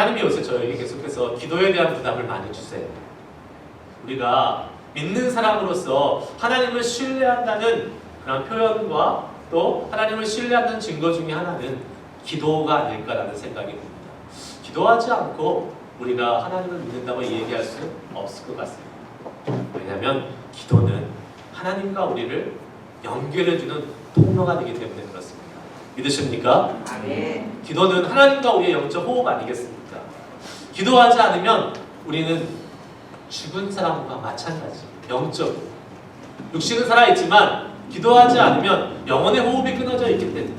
하나님이 요새 저에게 계속해서 기도에 대한 부담을 많이 주세요. 우리가 믿는 사람으로서 하나님을 신뢰한다는 그런 표현과 또 하나님을 신뢰하는 증거 중에 하나는 기도가 아닐까라는 생각이 듭니다. 기도하지 않고 우리가 하나님을 믿는다고 얘기할 수 없을 것 같습니다. 왜냐하면 기도는 하나님과 우리를 연결해주는 통로가 되기 때문에 그렇습니다. 믿으십니까? 아멘. 기도는 하나님과 우리의 영적 호흡 아니겠습니까? 기도하지 않으면 우리는 죽은 사람과 마찬가지. 영적으로. 육신은 살아있지만 기도하지 않으면 영혼의 호흡이 끊어져 있기 때문에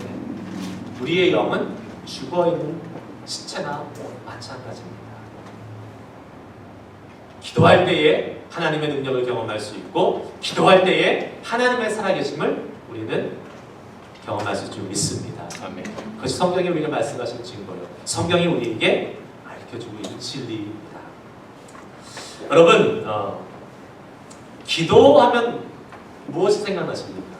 우리의 영은 죽어있는 시체나 마찬가지입니다. 기도할 때에 하나님의 능력을 경험할 수 있고 기도할 때에 하나님의 살아계심을 우리는 경험할 수 줄 믿습니다. 아멘. 그것이 성경이 우리에게 말씀하신 증거요. 성경이 우리에게 알려주고 있는 진리입니다. 여러분, 기도하면 무엇이 생각나십니까?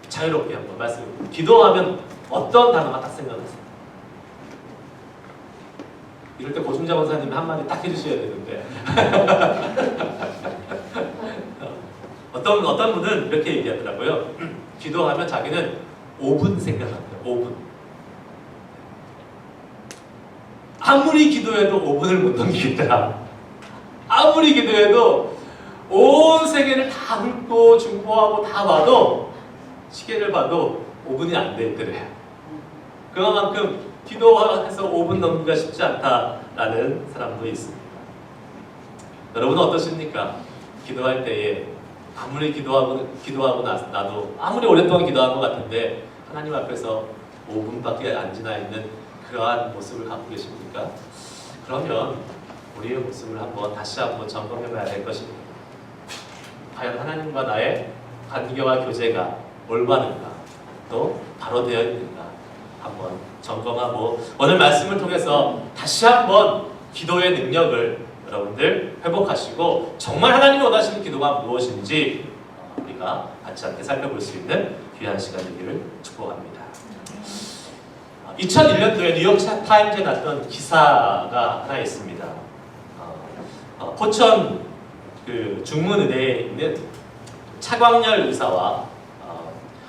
자유롭게 한번 말씀해주세요. 기도하면 어떤 단어가 딱 생각나세요? 이럴 때 고중자 권사님이 한마디 딱 해주셔야 되는데 어떤 분은 이렇게 얘기하더라고요. 기도하면 자기는 5분 생각합니다. 5분. 아무리 기도해도 5분을 못 넘기겠더라. 아무리 기도해도 온 세계를 다 훑고 중보하고 다 봐도 시계를 봐도 5분이 안 되더래요. 그만큼 기도해서 5분 넘기기가 쉽지 않다라는 사람도 있습니다. 여러분은 어떠십니까? 기도할 때에 아무리 기도하고 나도 아무리 오랫동안 기도한 것 같은데 하나님 앞에서 5분밖에 안 지나 있는 그러한 모습을 갖고 계십니까? 그러면 우리의 모습을 다시 한번 점검해 봐야 될 것입니다. 과연 하나님과 나의 관계와 교제가 올바른가 또 바로 되어 있는가 한번 점검하고 오늘 말씀을 통해서 다시 한번 기도의 능력을 여러분들 회복하시고 정말 하나님이 원하시는 기도가 무엇인지 우리가 같이 함께 살펴볼 수 있는 귀한 시간 되기를 축복합니다. 2001년도에 뉴욕 타임즈에 났던 기사가 하나 있습니다. 포천 중문의대에 있는 차광열 의사와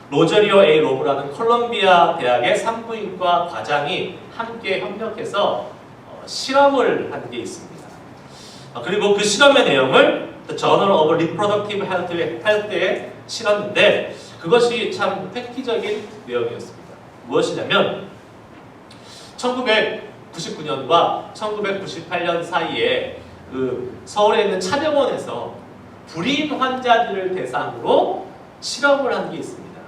로저리오 A 로브라는 콜롬비아 대학의 산부인과 과장이 함께 협력해서 실험을 한 게 있습니다. 그리고 그 실험의 내용을 The Journal of Reproductive Health에 실었는데 그것이 참 획기적인 내용이었습니다. 무엇이냐면 1999년과 1998년 사이에 서울에 있는 차병원에서 불임 환자들을 대상으로 실험을 한 게 있습니다.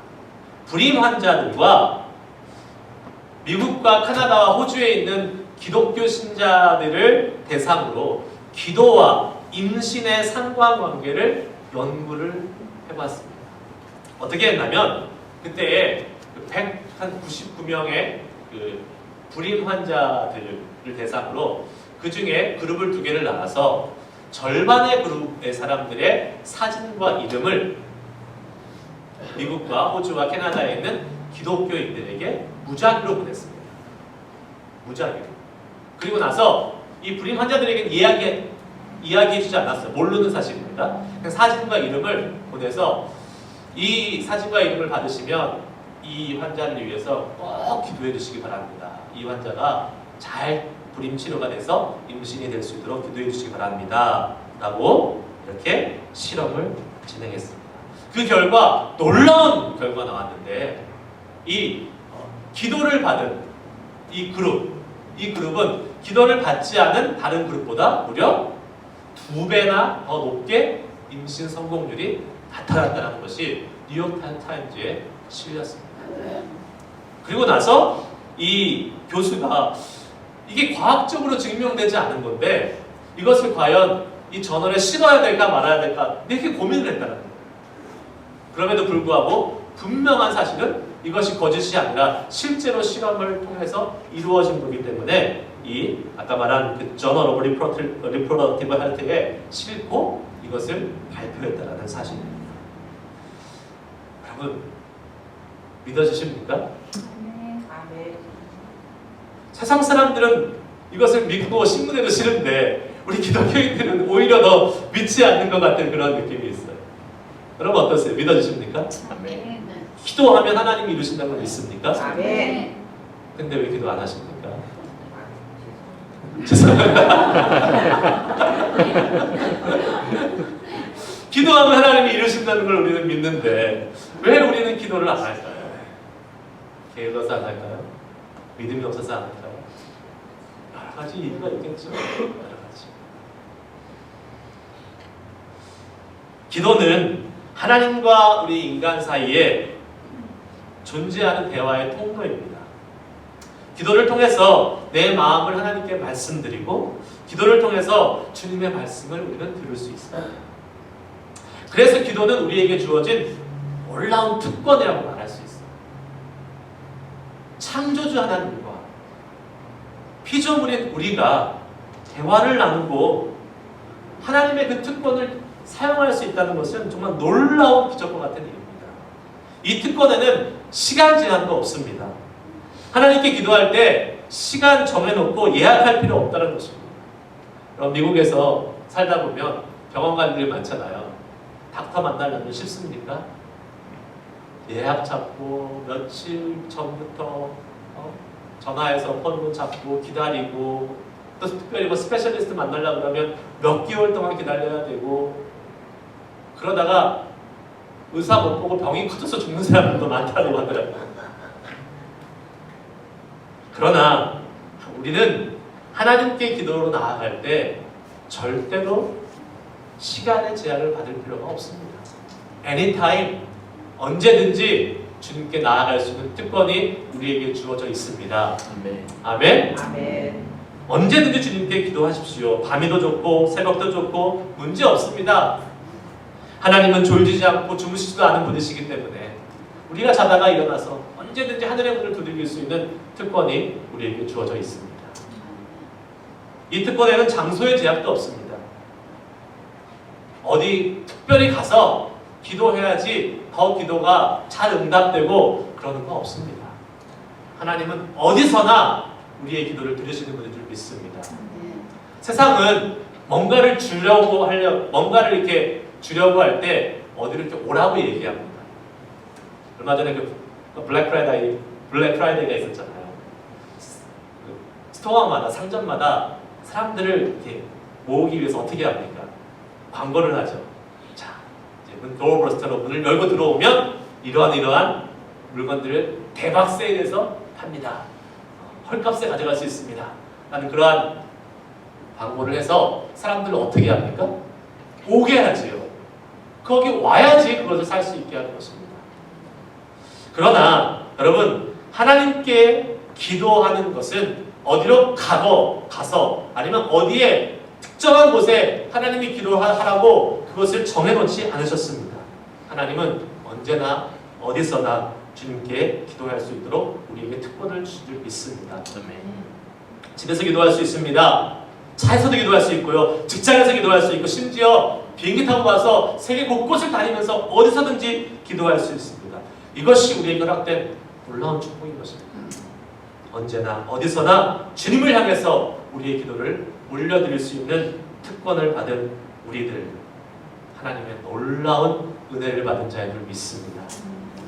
불임 환자들과 미국과 카나다와 호주에 있는 기독교 신자들을 대상으로 기도와 임신의 상관관계를 연구를 해봤습니다. 어떻게 했냐면 그때 199명의 불임 환자들을 대상으로 그 중에 그룹을 2개를 나눠서 절반의 그룹의 사람들의 사진과 이름을 미국과 호주와 캐나다에 있는 기독교인들에게 무작위로 보냈습니다. 무작위로. 그리고 나서 이 불임 환자들에게는 이야기해주지 않았어요. 모르는 사실입니다. 사진과 이름을 보내서 이 사진과 이름을 받으시면 이 환자를 위해서 꼭 기도해 주시기 바랍니다. 이 환자가 잘 불임 치료가 돼서 임신이 될 수 있도록 기도해 주시기 바랍니다. 라고 이렇게 실험을 진행했습니다. 그 결과 놀라운 결과가 나왔는데 이 기도를 받은 이 그룹은 기도를 받지 않은 다른 그룹보다 무려 2배나 더 높게 임신 성공률이 나타났다는 것이 뉴욕 타임즈에 실렸습니다. 그리고 나서 이 교수가 이게 과학적으로 증명되지 않은 건데 이것을 과연 이 저널에 실어야 될까 말아야 될까 이렇게 고민을 했다는 거예요. 그럼에도 불구하고 분명한 사실은 이것이 거짓이 아니라 실제로 실험을 통해서 이루어진 거기 때문에 이 아까 말한 그 Journal of Reproductive Health에 실고 이것을 발표했다는 사실입니다. 여러분 믿어지십니까? 아멘. 세상 사람들은 이것을 믿고 신문에도 싫은데 우리 기독교인들은 오히려 더 믿지 않는 것 같은 그런 느낌이 있어요. 여러분 어떠세요? 믿어주십니까? 아멘. 기도하면 하나님이 이루신다는 건 믿습니까? 아멘. 근데 왜 기도 안 하십니까? 죄송합니다. 기도하면 하나님이 이루신다는 걸 우리는 믿는데 왜 우리는 기도를 안 할까요? 게을러서 안 할까요? 믿음이 없어서 안 할까요? 여러 가지 이유가 있겠죠. 여러 가지. 기도는 하나님과 우리 인간 사이에 존재하는 대화의 통로입니다. 기도를 통해서 내 마음을 하나님께 말씀드리고 기도를 통해서 주님의 말씀을 우리는 들을 수 있어요. 그래서 기도는 우리에게 주어진 놀라운 특권이라고 말할 수 있어요. 창조주 하나님과 피조물인 우리가 대화를 나누고 하나님의 그 특권을 사용할 수 있다는 것은 정말 놀라운 기적과 같은 일입니다. 이 특권에는 시간 제한도 없습니다. 하나님께 기도할 때 시간 정해놓고 예약할 필요 없다는 것입니다. 그럼 미국에서 살다 보면 병원 갈 일이 많잖아요. 닥터 만나려면 쉽습니까? 예약 잡고 며칠 전부터 전화해서 폰으로 잡고 기다리고 또 특별히 뭐 스페셜리스트 만나려고 그러면 몇 개월 동안 기다려야 되고 그러다가 의사 못 보고 병이 커져서 죽는 사람들도 많다고 하더라고요. 그러나 우리는 하나님께 기도로 나아갈 때 절대로 시간의 제약을 받을 필요가 없습니다. anytime, 언제든지 주님께 나아갈 수 있는 특권이 우리에게 주어져 있습니다. 아멘. 아멘? 아멘. 언제든지 주님께 기도하십시오. 밤이도 좋고 새벽도 좋고 문제 없습니다. 하나님은 졸지지 않고 주무시지도 않은 분이시기 때문에 우리가 자다가 일어나서 언제든지 하늘의 문을 두들길 수 있는 특권이 우리에게 주어져 있습니다. 이 특권에는 장소의 제약도 없습니다. 어디 특별히 가서 기도해야지 더 기도가 잘 응답되고 그러는 거 없습니다. 하나님은 어디서나 우리의 기도를 들으시는 분인 줄 믿습니다. 세상은 뭔가를 주려고 뭔가를 이렇게 주려고 할 때 어디를 이렇게 오라고 얘기합니다. 얼마 전에 그 블랙 프라이데이가 있었잖아요. 스토어마다 상점마다 사람들을 이렇게 모으기 위해서 어떻게 합니까? 광고를 하죠. 자, 이제 도어버스터로 문을 열고 들어오면 이러한 물건들을 대박 세일해서 팝니다. 헐값에 가져갈 수 있습니다. 라는 그러한 광고를 해서 사람들을 어떻게 합니까? 오게 하지요. 거기 와야지 그것을 살 수 있게 하는 것입니다. 그러나 여러분 하나님께 기도하는 것은 어디로 가서 아니면 어디에 특정한 곳에 하나님이 기도하라고 그것을 정해놓지 않으셨습니다. 하나님은 언제나 어디서나 주님께 기도할 수 있도록 우리에게 특권을 주실 줄 믿습니다. 집에서 기도할 수 있습니다. 차에서도 기도할 수 있고요. 직장에서 기도할 수 있고 심지어 비행기 타고 가서 세계 곳곳을 다니면서 어디서든지 기도할 수 있습니다. 이것이 우리에게 허락된 놀라운 축복인 것입니다. 언제나 어디서나 주님을 향해서 우리의 기도를 올려드릴 수 있는 특권을 받은 우리들, 하나님의 놀라운 은혜를 받은 자인 줄 믿습니다.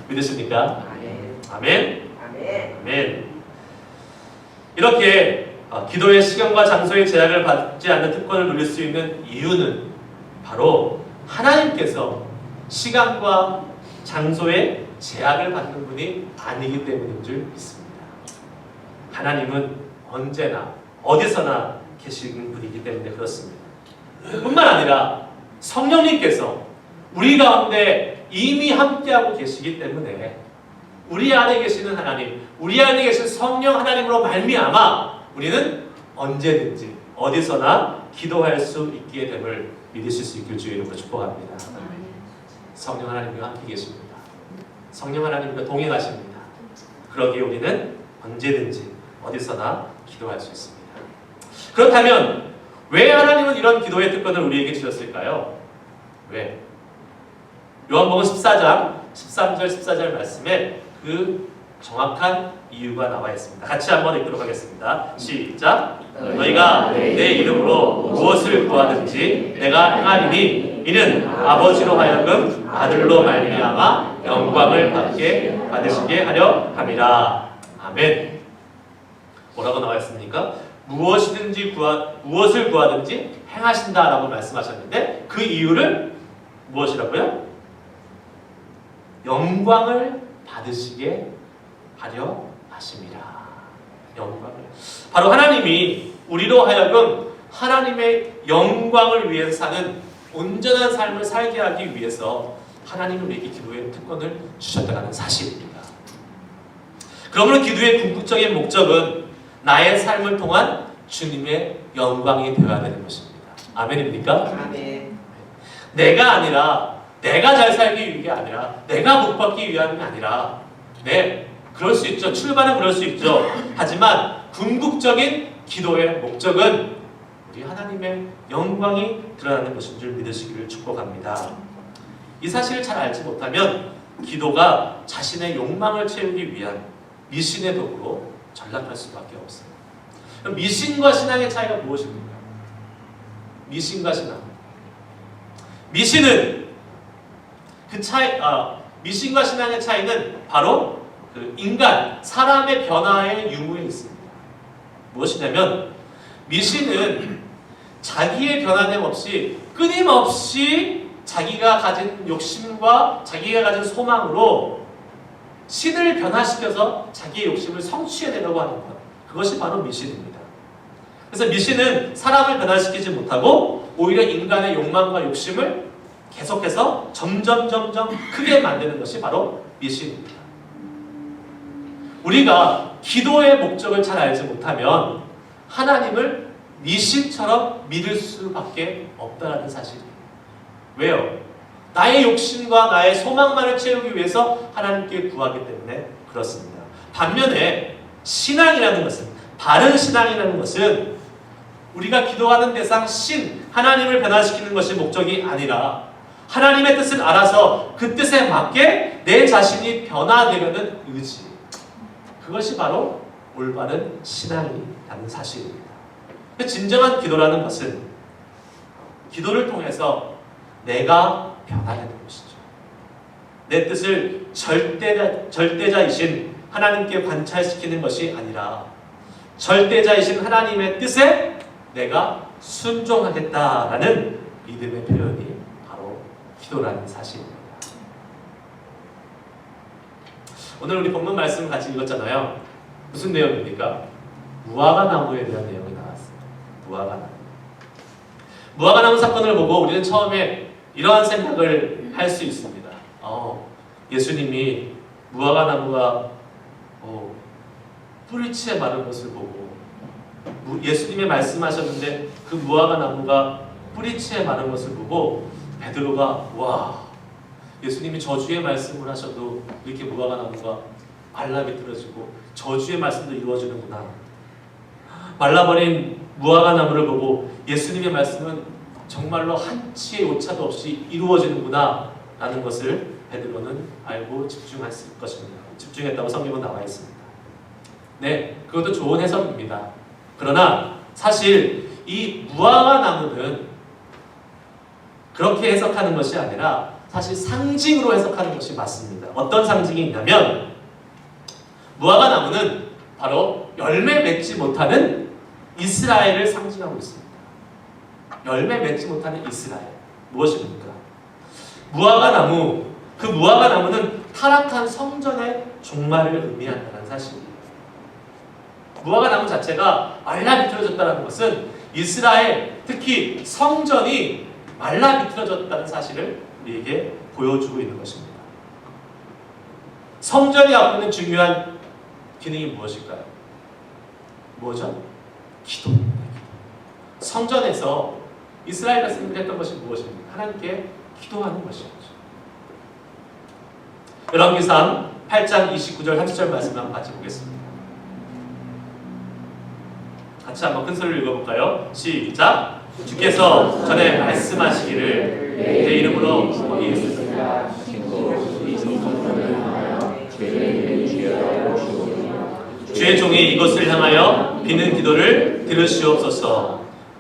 믿으십니까? 아멘. 아멘. 아멘. 아멘. 이렇게 기도의 시간과 장소의 제약을 받지 않는 특권을 누릴 수 있는 이유는 바로 하나님께서 시간과 장소의 제약을 받는 분이 아니기 때문인 줄 믿습니다. 하나님은 언제나 어디서나 계시는 분이기 때문에 그렇습니다. 뿐만 아니라 성령님께서 우리 가운데 이미 함께하고 계시기 때문에 우리 안에 계시는 하나님, 우리 안에 계신 성령 하나님으로 말미암아 우리는 언제든지 어디서나 기도할 수 있게 됨을 믿으실 수 있길 주의 이름으로 축복합니다. 성령 하나님과 함께 계십니다. 성령 하나님과 동행하십니다. 그러기에 우리는 언제든지 어디서나 기도할 수 있습니다. 그렇다면 왜 하나님은 이런 기도의 특권을 우리에게 주셨을까요? 왜? 요한복음 14장 13절 14절 말씀에 그 정확한 이유가 나와 있습니다. 같이 한번 읽도록 하겠습니다. 시작. 너희가 내 이름으로 무엇을 구하든지 내가 행하리니 이는 아버지로 하여금 아들로 말미암아 영광을 받으시게 하려 함이라. 아멘. 뭐라고 나와 있습니까? 무엇을 구하든지 행하신다라고 말씀하셨는데 그 이유를 무엇이라고요? 영광을 받으시게 하려 하심이라. 영광을. 바로 하나님이 우리로 하여금 하나님의 영광을 위해서 사는 온전한 삶을 살게 하기 위해서 하나님은 우리에게 기도의 특권을 주셨다는 사실입니다. 그러므로 기도의 궁극적인 목적은 나의 삶을 통한 주님의 영광이 되어야 되는 것입니다. 아멘입니까? 아멘. 내가 아니라 내가 잘 살기 위해 아니라 내가 복 받기 위함이 아니라 네, 그럴 수 있죠. 출발은 그럴 수 있죠. 하지만 궁극적인 기도의 목적은 우리 하나님의 영광이 드러나는 것인 줄 믿으시기를 축복합니다. 이 사실을 잘 알지 못하면 기도가 자신의 욕망을 채우기 위한 미신의 도구로 전락할 수밖에 없어요. 그럼 미신과 신앙의 차이가 무엇입니까? 미신과 신앙. 미신은 미신과 신앙의 차이는 바로 그 인간, 사람의 변화의 유무에 있습니다. 무엇이냐면 미신은 자기의 변화됨 없이 끊임없이 자기가 가진 욕심과 자기가 가진 소망으로 신을 변화시켜서 자기의 욕심을 성취해내려고 하는 것. 그것이 바로 미신입니다. 그래서 미신은 사람을 변화시키지 못하고 오히려 인간의 욕망과 욕심을 계속해서 점점 크게 만드는 것이 바로 미신입니다. 우리가 기도의 목적을 잘 알지 못하면 하나님을 미신처럼 믿을 수밖에 없다는 사실이에요. 왜요? 나의 욕심과 나의 소망만을 채우기 위해서 하나님께 구하기 때문에 그렇습니다. 반면에 신앙이라는 것은, 바른 신앙이라는 것은 우리가 기도하는 대상 신, 하나님을 변화시키는 것이 목적이 아니라 하나님의 뜻을 알아서 그 뜻에 맞게 내 자신이 변화되려는 의지, 그것이 바로 올바른 신앙이라는 사실입니다. 진정한 기도라는 것은 기도를 통해서 내가 변화되는 것이죠. 내 뜻을 절대자이신 하나님께 관찰시키는 것이 아니라 절대자이신 하나님의 뜻에 내가 순종하겠다라는 믿음의 표현이 바로 기도라는 사실입니다. 오늘 우리 본문 말씀 같이 읽었잖아요. 무슨 내용입니까? 무화과 나무에 대한 내용이 나왔어요. 무화과 나무. 무화과 나무 사건을 보고 우리는 처음에 이러한 생각을 할 수 있습니다. 예수님이 무화과 나무가 뿌리채 마른 것을 보고 예수님이 말씀하셨는데 그 무화과 나무가 뿌리채 마른 것을 보고 베드로가 와, 예수님이 저주의 말씀을 하셔도 이렇게 무화과 나무가 말라 비틀어지고 저주의 말씀도 이루어지는구나. 말라버린 무화과 나무를 보고 예수님의 말씀은 정말로 한치의 오차도 없이 이루어지는구나 라는 것을 베드로는 알고 집중했을 것입니다. 집중했다고 성경은 나와 있습니다. 네, 그것도 좋은 해석입니다. 그러나 사실 이 무화과 나무는 그렇게 해석하는 것이 아니라 사실 상징으로 해석하는 것이 맞습니다. 어떤 상징이 있냐면 무화과 나무는 바로 열매 맺지 못하는 이스라엘을 상징하고 있습니다. 열매 맺지 못하는 이스라엘. 무엇입니까? 무화과 나무, 그 무화과 나무는 타락한 성전의 종말을 의미한다는 사실입니다. 무화과 나무 자체가 말라 비틀어졌다는 것은 이스라엘, 특히 성전이 말라 비틀어졌다는 사실을 우리에게 보여주고 있는 것입니다. 성전이 갖고 있는 중요한 기능이 무엇일까요? 뭐죠? 기도입니다. 성전에서 이스라엘 백성들이 했던 것이 무엇입니까? 하나님께 기도하는 것이었죠. 열왕기상 8장 29절 30절 말씀 한번 같이 보겠습니다. 같이 한번 큰 소리로 읽어볼까요? 시작! 주께서 전에 말씀하시기를 내 이름으로 거기 있으리라. 주의 종이 이것을 향하여 비는 기도를 들으시옵소서.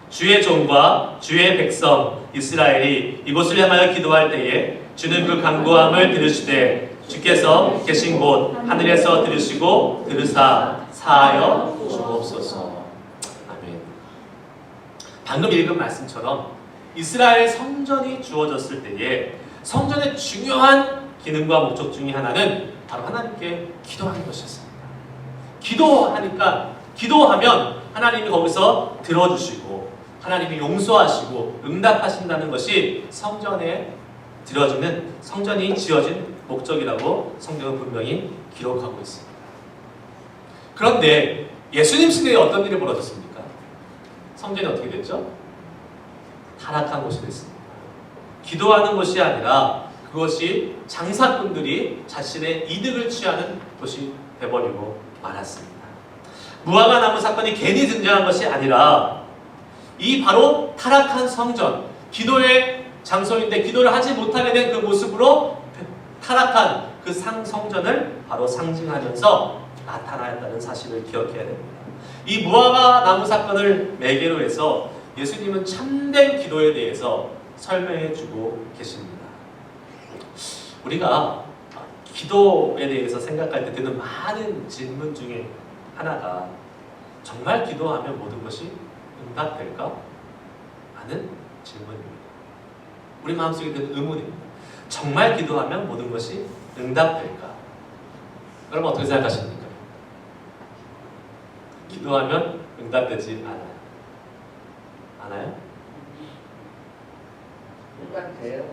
주의 종과 주의 백성 이스라엘이 이곳을 향하여 기도할 때에 주는 그 간구함을 들으시되 주께서 계신 곳 하늘에서 들으시고 들으사 사하여 주옵소서. 아멘. 방금 읽은 말씀처럼 이스라엘 성전이 주어졌을 때에 성전의 중요한 기능과 목적 중에 하나는 바로 하나님께 기도하는 것이었습니다. 기도하면 하나님이 거기서 들어주시고 하나님이 용서하시고 응답하신다는 것이 성전에 들어지는 성전이 지어진 목적이라고 성경은 분명히 기록하고 있습니다. 그런데 예수님 시대에 어떤 일이 벌어졌습니까? 성전이 어떻게 됐죠? 타락한 곳이 됐습니다. 기도하는 것이 아니라 그것이 장사꾼들이 자신의 이득을 취하는 곳이 되어버리고 말았습니다. 무화과 나무 사건이 괜히 등장한 것이 아니라 이 바로 타락한 성전, 기도의 장소인데 기도를 하지 못하게 된 그 모습으로 타락한 그 성전을 바로 상징하면서 나타나였다는 사실을 기억해야 됩니다. 이 무화과 나무 사건을 매개로 해서 예수님은 참된 기도에 대해서 설명해 주고 계십니다. 우리가 기도에 대해서 생각할 때 드는 많은 질문 중에 하나가 정말 기도하면 모든 것이 응답될까? 하는 질문입니다. 우리 마음속에 드는 의문입니다. 정말 기도하면 모든 것이 응답될까? 여러분 어떻게 생각하십니까? 기도하면 응답되지 않아요? 응답돼요.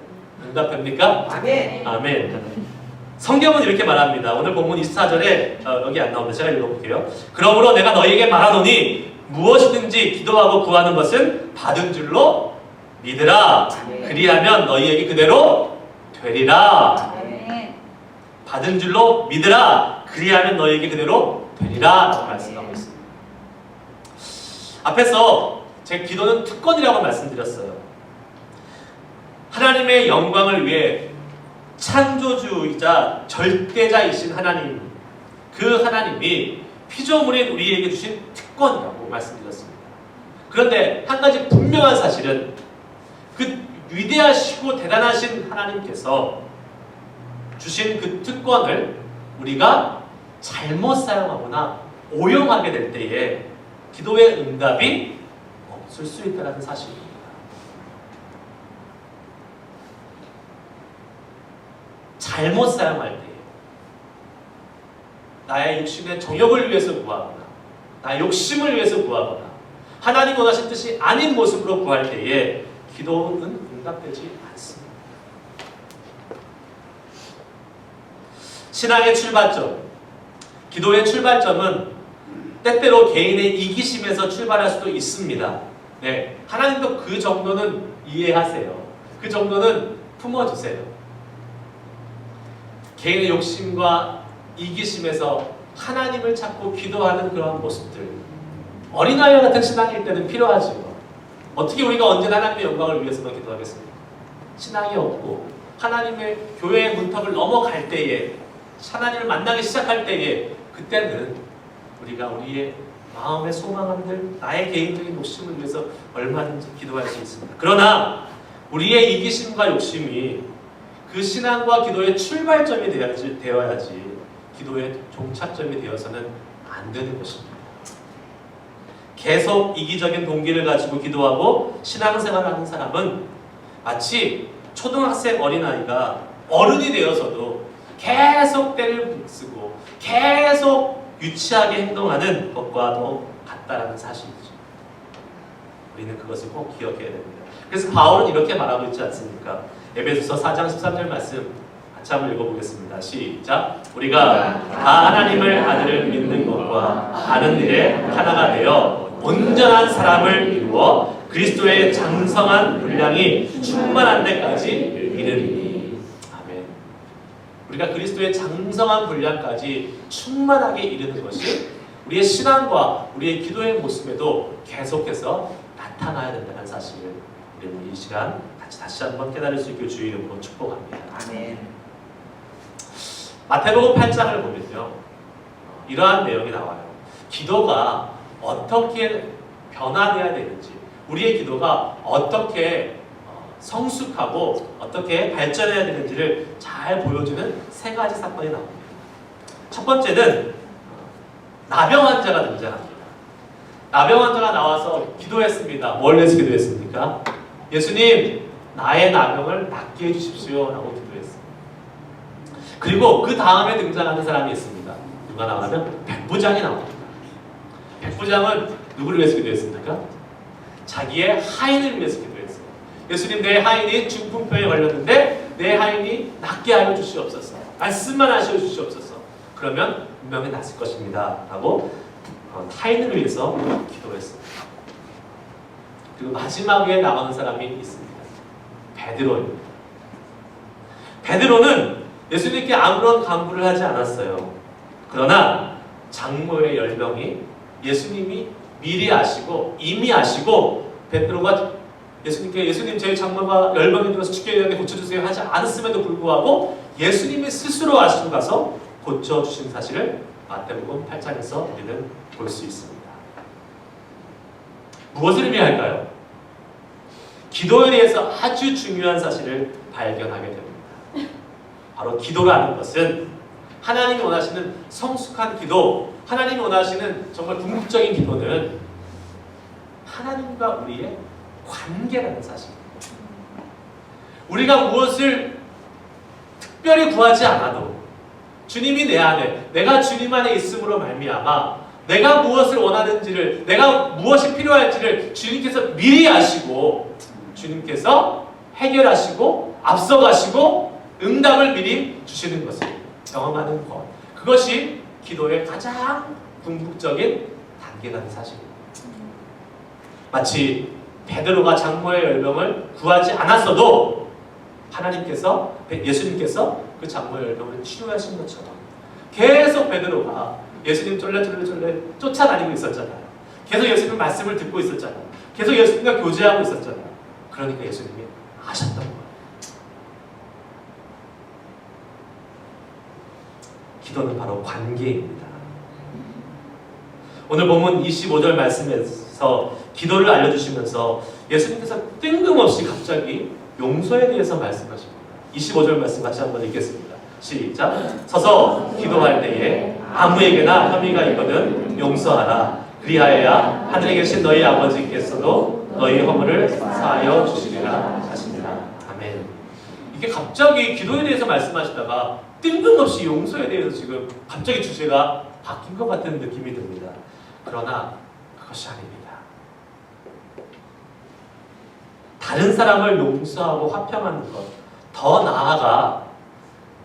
응답됩니까? 아멘. 아멘. 성경은 이렇게 말합니다. 오늘 본문 24절에 여기 안 나옵니다. 제가 읽어볼게요. 그러므로 내가 너희에게 말하노니 무엇이든지 기도하고 구하는 것은 받은 줄로 믿으라. 그리하면 너희에게 그대로 되리라. 받은 줄로 믿으라. 그리하면 너희에게 그대로 되리라. 라고 말씀하고 있습니다. 앞에서 제 기도는 특권이라고 말씀드렸어요. 하나님의 영광을 위해 창조주이자 절대자이신 하나님, 그 하나님이 피조물인 우리에게 주신 특권이라고 말씀드렸습니다. 그런데 한 가지 분명한 사실은 그 위대하시고 대단하신 하나님께서 주신 그 특권을 우리가 잘못 사용하거나 오용하게 될 때에 기도의 응답이 없을 수 있다는 사실입니다. 잘못 사용할 때 나의 육신의 정욕을 위해서 구하거나 나의 욕심을 위해서 구하거나 하나님 원하신 뜻이 아닌 모습으로 구할 때에 기도는 응답되지 않습니다. 신앙의 출발점, 기도의 출발점은 때때로 개인의 이기심에서 출발할 수도 있습니다. 네, 하나님도 그 정도는 이해하세요. 그 정도는 품어주세요. 개인의 욕심과 이기심에서 하나님을 찾고 기도하는 그런 모습들, 어린아이와 같은 신앙일 때는 필요하지요. 어떻게 우리가 언제나 하나님의 영광을 위해서만 기도하겠습니까? 신앙이 없고 하나님의 교회의 문턱을 넘어갈 때에, 하나님을 만나기 시작할 때에, 그때는 우리가 우리의 마음의 소망함들, 나의 개인적인 욕심을 위해서 얼마든지 기도할 수 있습니다. 그러나 우리의 이기심과 욕심이 그 신앙과 기도의 출발점이 되어야지 기도의 종착점이 되어서는 안 되는 것입니다. 계속 이기적인 동기를 가지고 기도하고 신앙생활을 하는 사람은 마치 초등학생 어린아이가 어른이 되어서도 계속 때를 쓰고 계속 유치하게 행동하는 것과도 같다라는 사실이죠. 우리는 그것을 꼭 기억해야 됩니다. 그래서 바울은 이렇게 말하고 있지 않습니까? 에베소서 4장 13절 말씀 같이 한번 읽어보겠습니다. 시작. 우리가 다 하나님을 아들을 믿는 것과 아는 일에 하나가 되어 온전한 사람을 이루어 그리스도의 장성한 분량이 충만한 데까지 이르리니. 아멘. 우리가 그리스도의 장성한 분량까지 충만하게 이르는 것이 우리의 신앙과 우리의 기도의 모습에도 계속해서 나타나야 된다는 사실을 우리는 이 시간 다시 한번 깨달을 수 있길 주의 이름으로 축복합니다. 아멘. 마태복음 8장을 보면요, 이러한 내용이 나와요. 기도가 어떻게 변화돼야 되는지, 우리의 기도가 어떻게 성숙하고 어떻게 발전해야 되는지를 잘 보여주는 세 가지 사건이 나옵니다. 첫 번째는 나병 환자가 등장합니다. 나병 환자가 나와서 기도했습니다. 뭘 위해서 기도했습니까? 예수님, 나의 나병을 낫게 해주십시오 라고 기도했어요. 그리고 그 다음에 등장하는 사람이 있습니다. 누가 나오냐면 백부장이 나옵니다. 백부장은 누구를 위해서 기도했습니까? 자기의 하인을 위해서 기도했어요. 예수님, 내 하인이 중풍병에 걸렸는데 내 하인이 낫게 하여 주시옵소서. 말씀만 하셔 주시옵소서. 그러면 분명히 낫을 것입니다 라고 하인을 위해서 기도했습니다. 그리고 마지막에 나오는 사람이 있습니다. 베드로입니다. 베드로는 예수님께 아무런 간구를 하지 않았어요. 그러나 장모의 열병이 예수님이 미리 아시고 이미 아시고 베드로가 예수님께 예수님 제 장모가 열병이 들어서 죽게 되는데 고쳐주세요 하지 않았음에도 불구하고 예수님이 스스로 아시고 가서 고쳐주신 사실을 마태복음 8장에서 우리는 볼 수 있습니다. 무엇을 의미할까요? 기도에 대해서 아주 중요한 사실을 발견하게 됩니다. 바로 기도라는 것은 하나님이 원하시는 성숙한 기도, 하나님이 원하시는 정말 궁극적인 기도는 하나님과 우리의 관계라는 사실입니다. 우리가 무엇을 특별히 구하지 않아도 주님이 내 안에, 내가 주님 안에 있음으로 말미암아 내가 무엇을 원하는지를, 내가 무엇이 필요할지를 주님께서 미리 아시고 주님께서 해결하시고 앞서가시고 응답을 미리 주시는 것을 경험하는 것, 그것이 기도의 가장 궁극적인 단계라는 사실입니다. 마치 베드로가 장모의 열병을 구하지 않았어도 하나님께서, 예수님께서 그 장모의 열병을 치료하신 것처럼 계속 베드로가 예수님 쫄래쫄래 쫓아다니고 있었잖아요. 계속 예수님 말씀을 듣고 있었잖아요. 계속 예수님과 교제하고 있었잖아요. 그러니까 예수님이 아셨던 거예요. 기도는 바로 관계입니다. 오늘 본문 25절 말씀에서 기도를 알려주시면서 예수님께서 뜬금없이 갑자기 용서에 대해서 말씀하십니다. 25절 말씀 같이 한번 읽겠습니다. 시작. 서서 기도할 때에 아무에게나 혐의가 있거든 용서하라. 그리하여야 하늘에 계신 너희 아버지께서도 너희 허물을 사하여 주시리라 하시니라. 아멘. 이게 갑자기 기도에 대해서 말씀하시다가 뜬금없이 용서에 대해서 지금 갑자기 주제가 바뀐 것 같은 느낌이 듭니다. 그러나 그것이 아닙니다. 다른 사람을 용서하고 화평하는 것, 더 나아가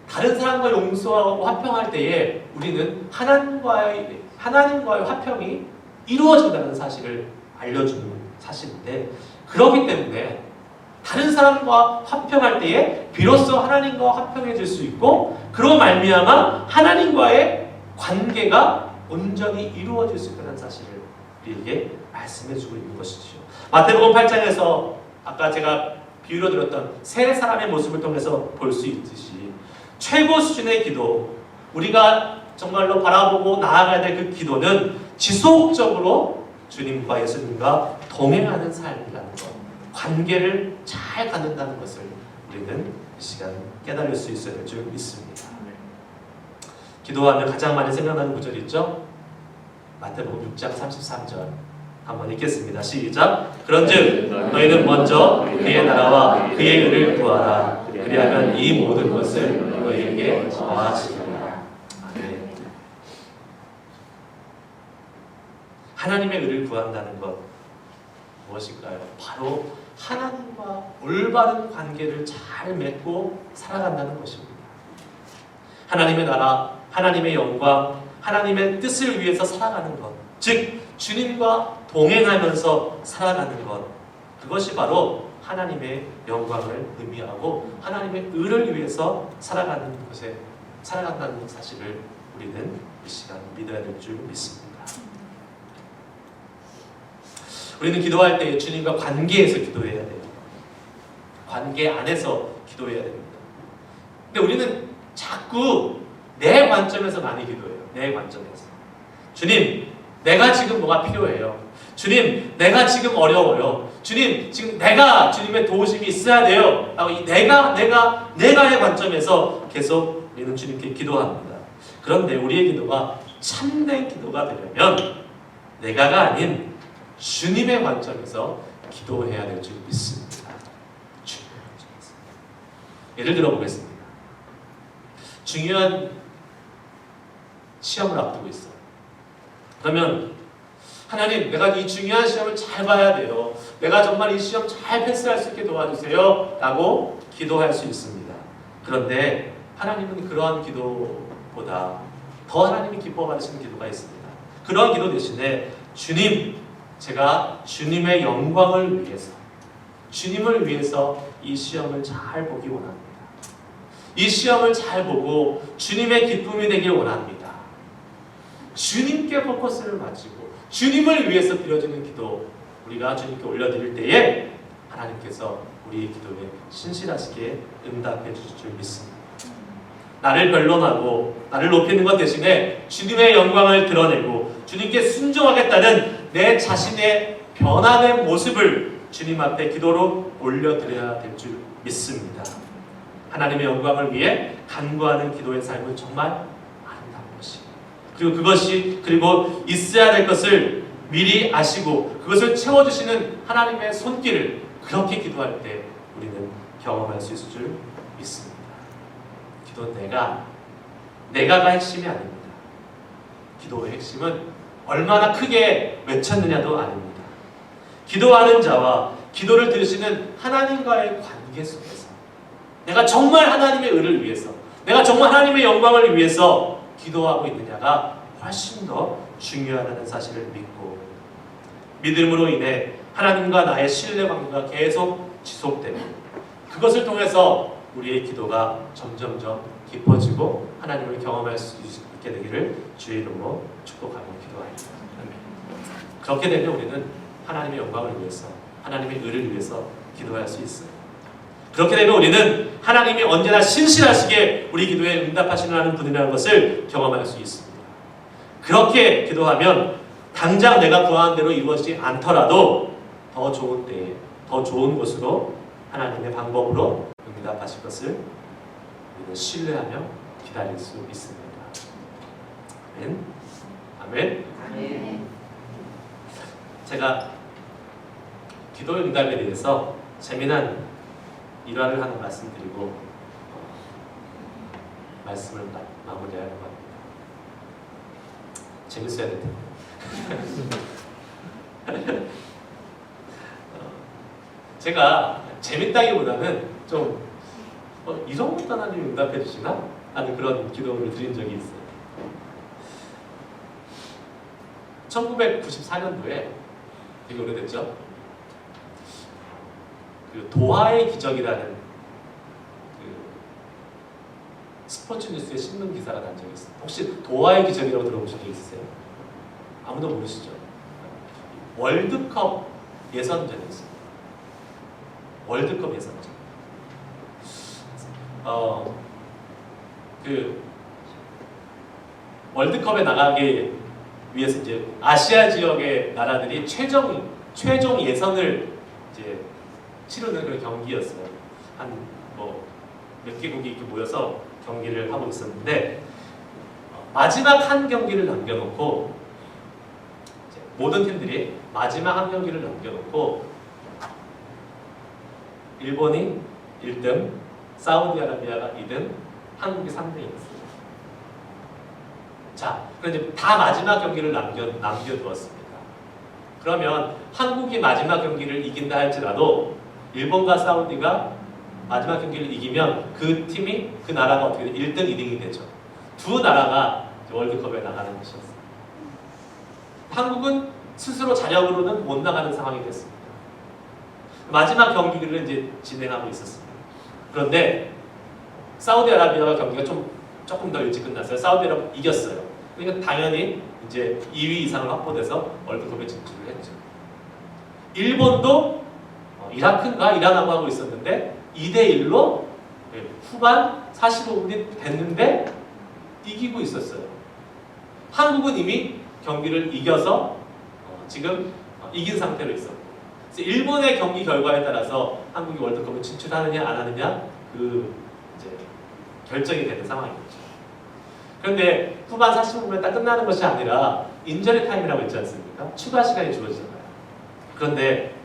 다른 사람과 용서하고 화평할 때에 우리는 하나님과의 화평이 이루어진다는 사실을 알려주는 사실인데, 그렇기 때문에 다른 사람과 화평할 때에 비로소 하나님과 화평해질 수 있고, 그로 말미암아 하나님과의 관계가 온전히 이루어질 수 있다는 사실을 우리에게 말씀해주고 있는 것이죠. 마태복음 8장에서 아까 제가 비유로 드렸던 세 사람의 모습을 통해서 볼 수 있듯이 최고 수준의 기도, 우리가 정말로 바라보고 나아가야 될 그 기도는 지속적으로 주님과 예수님과 동행하는 삶이라는 것, 관계를 잘 갖는다는 것을 우리는 이 시간 깨달을 수 있어야 될 줄 믿습니다. 기도하면 가장 많이 생각나는 구절이 있죠? 마태복음 6장 33절 한번 읽겠습니다. 시작. 그런즉 너희는 먼저 그의 나라와 그의 의를 구하라. 그리하면 이 모든 것을 너희에게 더하시리라. 아멘. 하나님의 의를 구한다는 것 무엇일까요? 바로 하나님과 올바른 관계를 잘 맺고 살아간다는 것입니다. 하나님의 나라, 하나님의 영광, 하나님의 뜻을 위해서 살아가는 것, 즉 주님과 동행하면서 살아가는 것, 그것이 바로 하나님의 영광을 의미하고 하나님의 의를 위해서 살아간다는 사실을 우리는 이 시간 믿어야 될 줄 믿습니다. 우리는 기도할 때 주님과 관계에서 기도해야 돼요. 관계 안에서 기도해야 됩니다. 근데 우리는 자꾸 내 관점에서 많이 기도해요. 내 관점에서. 주님, 내가 지금 뭐가 필요해요. 주님, 내가 지금 어려워요. 주님, 지금 내가 주님의 도우심이 있어야 돼요. 라고 이 내가의 관점에서 계속 우리는 주님께 기도합니다. 그런데 우리의 기도가 참된 기도가 되려면 내가가 아닌 주님의 관점에서 기도해야 될 줄 믿습니다. 주님의 관점에서. 예를 들어 보겠습니다. 중요한 시험을 앞두고 있어요. 그러면 하나님, 내가 이 중요한 시험을 잘 봐야 돼요. 내가 정말 이 시험 잘 패스할 수 있게 도와주세요. 라고 기도할 수 있습니다. 그런데 하나님은 그러한 기도보다 더 하나님이 기뻐 받으시는 기도가 있습니다. 그러한 기도 대신에 주님, 제가 주님의 영광을 위해서, 주님을 위해서 이 시험을 잘 보기 원합니다. 이 시험을 잘 보고 주님의 기쁨이 되길 원합니다. 주님께 포커스를 맞추고 주님을 위해서 드려지는 기도, 우리가 주님께 올려드릴 때에 하나님께서 우리의 기도에 신실하시게 응답해 주실 줄 믿습니다. 나를 변론하고 나를 높이는 것 대신에 주님의 영광을 드러내고 주님께 순종하겠다는 내 자신의 변화된 모습을 주님 앞에 기도로 올려드려야 될 줄 믿습니다. 하나님의 영광을 위해 간구하는 기도의 삶은 정말 아름다운 것이, 그리고 있어야 될 것을 미리 아시고 그것을 채워주시는 하나님의 손길을 그렇게 기도할 때 우리는 경험할 수 있을 줄 믿습니다. 기도는 내가가 핵심이 아닙니다. 기도의 핵심은 얼마나 크게 외쳤느냐도 아닙니다. 기도하는 자와 기도를 들으시는 하나님과의 관계 속에서 내가 정말 하나님의 의를 위해서, 내가 정말 하나님의 영광을 위해서 기도하고 있느냐가 훨씬 더 중요하다는 사실을 믿고, 믿음으로 인해 하나님과 나의 신뢰 관계가 계속 지속되고, 그것을 통해서 우리의 기도가 점점점 깊어지고 하나님을 경험할 수 있게 되기를 주의 이름으로 축복하며 기도합니다. 그렇게 되면 우리는 하나님의 영광을 위해서, 하나님의 의를 위해서 기도할 수 있어요. 그렇게 되면 우리는 하나님이 언제나 신실하시게 우리 기도에 응답하시는 분이라는 것을 경험할 수 있습니다. 그렇게 기도하면 당장 내가 구하는 대로 이루어지지 않더라도 더 좋은 때에, 더 좋은 곳으로 하나님의 방법으로 응답하실 것을 우리는 신뢰하며 기다릴 수 있습니다. 아멘. 아멘. 아멘. 제가 기도의 응답에 대해서 재미난 일화를 하나 말씀드리고 말씀을 마무리하려고 합니다. 재밌어야 될 텐데. 제가 재밌다기보다는 좀 이런 것도 하나님 응답해 주시나? 하는 그런 기도를 드린 적이 있어요. 1994년도에 되게 오래됐죠? 그 도하의 기적이라는 그 스포츠 뉴스에 신문 기사가 난 적이 있어요. 혹시 도하의 기적이라고 들어보신 적 있으세요? 아무도 모르시죠? 월드컵 예선전이었어요. 월드컵 예선전. 그 월드컵에 나가기 위해서 이제 아시아 지역의 나라들이 최종 예선을 이제 치르는 그런 경기였어요. 한 몇 개국이 이렇게 모여서 경기를 하고 있었는데 마지막 한 경기를 남겨놓고 모든 팀들이 마지막 한 경기를 남겨놓고 일본이 1등, 사우디아라비아가 2등, 한국이 3등이었어요. 자, 그럼 이제 다 마지막 경기를 남겨두었습니다. 그러면 한국이 마지막 경기를 이긴다 할지라도 일본과 사우디가 마지막 경기를 이기면 그 팀이, 그 나라가 어떻게 1등, 2등이 되죠. 두 나라가 월드컵에 나가는 것이었어요. 한국은 스스로 자력으로는 못 나가는 상황이 됐습니다. 마지막 경기를 이제 진행하고 있었습니다. 그런데 사우디아라비아와 경기가 조금 더 일찍 끝났어요. 사우디아라비아 이겼어요. 그러니까 당연히 이제 2위 이상을 확보돼서 월드컵에 진출을 했죠. 일본도 이라크인가 이란하고 하고 있었는데 2대1로 후반 45분이 됐는데 이기고 있었어요. 한국은 이미 경기를 이겨서 지금 이긴 상태로 있었고, 그래서 일본의 경기 결과에 따라서 한국이 월드컵을 진출하느냐 안 하느냐 그 이제 결정이 되는 상황이었죠. 그런데 후반 45분에 딱 끝나는 것이 아니라 인저리 타임이라고 있지 않습니까? 추가 시간이 주어지잖아요. 그런데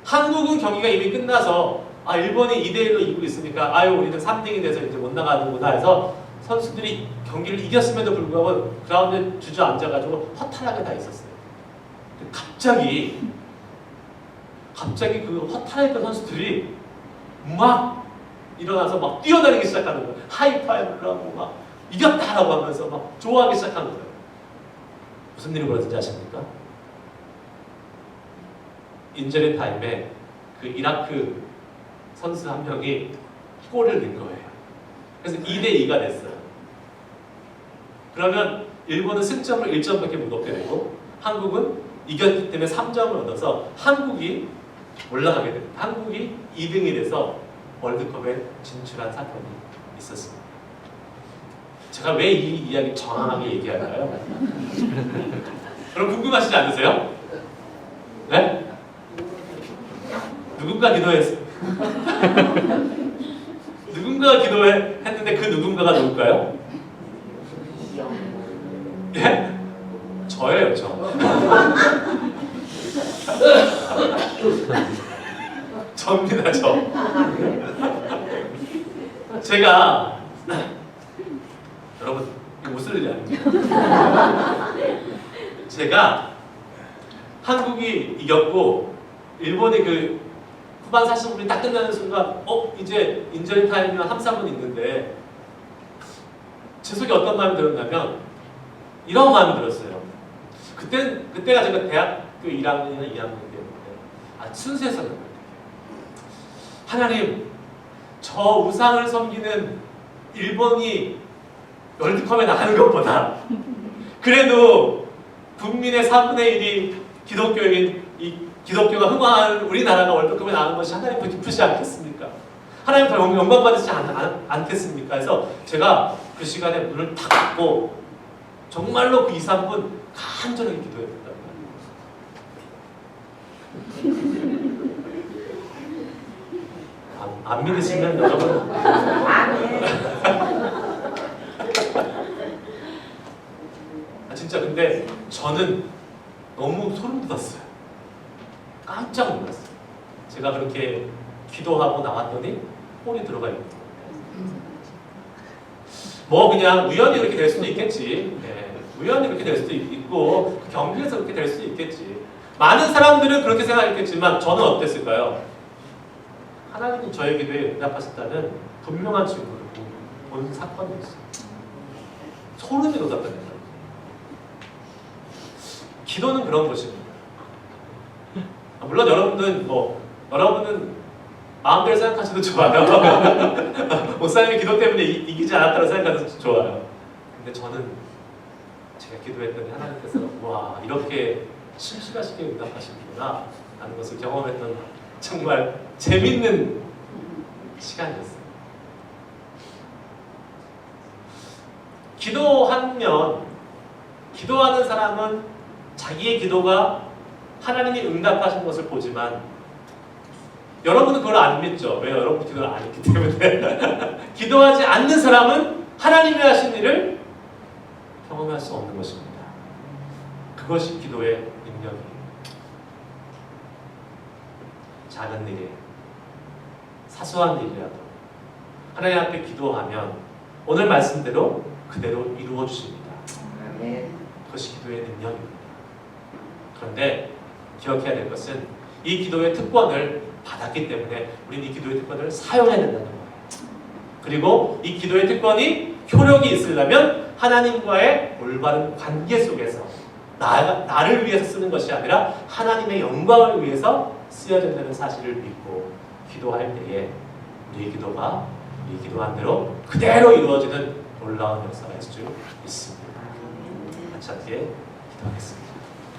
한국은 경기가 이미 끝나서 일본이 2대1로 이기고 있으니까 우리는 3등이 돼서 이제 못 나가는구나 해서 선수들이 경기를 이겼음에도 불구하고 그라운드에 주저앉아가지고 허탈하게 다 있었어요. 갑자기 그 허탈했던 선수들이 막 일어나서 막 뛰어다니기 시작하는 거예요. 하이파이브를 하고 막 이겼다라고 하면서 막 좋아하기 시작하는 거예요. 무슨 일이 벌어진지 아십니까? 인저리 타임에 그 이라크 선수 한 명이 골을 넣은 거예요. 그래서 2대2가 됐어요. 그러면 일본은 승점을 1점밖에 못 얻게 되고 한국은 이겼기 때문에 3점을 얻어서 한국이 올라가게 됩니다. 한국이 2등이 돼서 월드컵에 진출한 사건이 있었습니다. 제가 왜 이 이야기 정확하게 얘기할까요? 그럼 궁금하시지 않으세요? 네? 누군가 기도했어요. 누군가 기도했는데 그 누군가가 누굴까요? 예? 저예요, 저. 저입니다, 저. 제가 여러분 이거 웃을 일이 아닙니다. 제가 한국이 이겼고 일본이 그 후반 45분이 딱 끝나는 순간 이제 인저리 타임이면 3-4분 있는데 제 속에 어떤 마음이 들었냐면 이런 마음이 들었어요. 그때가 제가 대학교 1학년이나 2학년 때였는데 순수했었는 거예요. 하나님, 저 우상을 섬기는 일본이 월드컵에 나가는 것보다 그래도 국민의 4분의 1이 기독교인 이 기독교가 흥황하는 우리나라가 월드컵에 나가는 것이 하나님도 기쁘지 않겠습니까? 하나님 더 영광 받으시지 않겠습니까? 해서 제가 그 시간에 문을 탁 닫고 정말로 그 2-3분 간절하게 기도했단 말이에요. 안 믿으시면 여러분 진짜 근데 저는 너무 소름 돋았어요. 깜짝 놀랐어요. 제가 그렇게 기도하고 나왔더니 골이 들어가 있는 거예요. 뭐 그냥 우연히 그렇게 될 수도 있겠지. 네. 우연히 그렇게 될 수도 있고 경기에서 그렇게 될 수도 있겠지. 많은 사람들은 그렇게 생각했겠지만 저는 어땠을까요? 하나님이 저의 기도에 응답하셨다는 분명한 증거를 본 사건이었어요. 소름이 돋았다는 거예요. 기도는 그런 것입니다. 물론 여러분은 마음대로 생각하셔도 좋아요. 목사님이 기도 때문에 이기지 않았다고 생각해도 좋아요. 근데 저는 제가 기도했더니 하나님께서 와 이렇게 심심하시게 응답하시는구나 라는 것을 경험했던 정말 재밌는 시간이었어요. 기도하는 사람은 자기의 기도가 하나님이 응답하신 것을 보지만 여러분은 그걸 안 믿죠. 왜? 여러분 기도를 안 했기 때문에. 기도하지 않는 사람은 하나님이 하신 일을 경험할 수 없는 것입니다. 그것이 기도의 능력이에요. 작은 일에 사소한 일이라도 하나님 앞에 기도하면 오늘 말씀대로 그대로 이루어 주십니다. 그것이 기도의 능력입니다. 그런데 기억해야 될 것은 이 기도의 특권을 받았기 때문에 우리는 이 기도의 특권을 사용해야 된다는 거예요. 그리고 이 기도의 특권이 효력이 있으려면 하나님과의 올바른 관계 속에서 나를 위해서 쓰는 것이 아니라 하나님의 영광을 위해서 쓰여진다는 사실을 믿고 기도할 때에 우리의 기도가 우리 기도한 대로 그대로 이루어지는 놀라운 역사가 있을 수 있습니다. 같이 함께 기도하겠습니다.